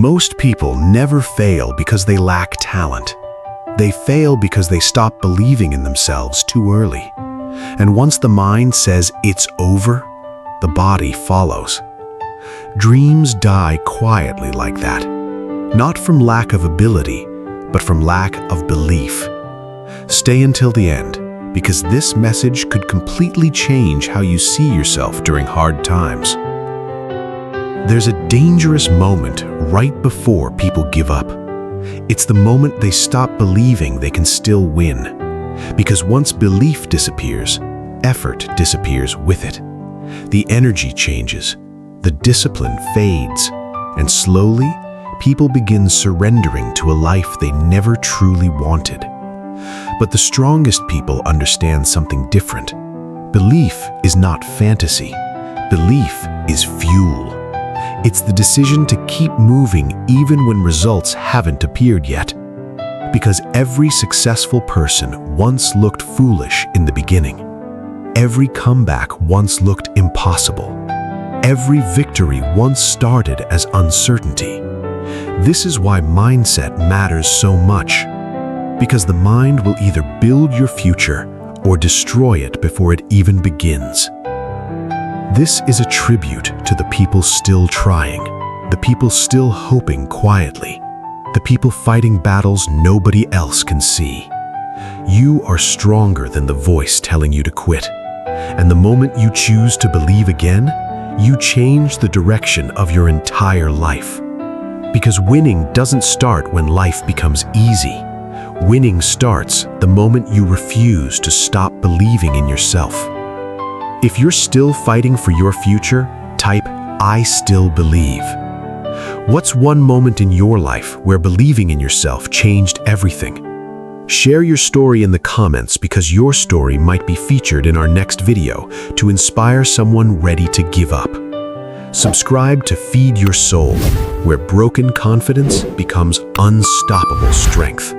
Most people never fail because they lack talent. They fail because they stop believing in themselves too early. And once the mind says it's over, the body follows. Dreams die quietly like that, not from lack of ability, but from lack of belief. Stay until the end, because this message could completely change how you see yourself during hard times. There's a dangerous moment right before people give up. It's the moment they stop believing they can still win. Because once belief disappears, effort disappears with it. The energy changes, the discipline fades, and slowly, people begin surrendering to a life they never truly wanted. But the strongest people understand something different. Belief is not fantasy. Belief is fuel. It's the decision to keep moving even when results haven't appeared yet. Because every successful person once looked foolish in the beginning. Every comeback once looked impossible. Every victory once started as uncertainty. This is why mindset matters so much. Because the mind will either build your future or destroy it before it even begins. This is a tribute to the people still trying, the people still hoping quietly, the people fighting battles nobody else can see. You are stronger than the voice telling you to quit. And the moment you choose to believe again, you change the direction of your entire life. Because winning doesn't start when life becomes easy. Winning starts the moment you refuse to stop believing in yourself. If you're still fighting for your future, type, "I still believe." What's one moment in your life where believing in yourself changed everything? Share your story in the comments because your story might be featured in our next video to inspire someone ready to give up. Subscribe to Feed Your Soul, where broken confidence becomes unstoppable strength.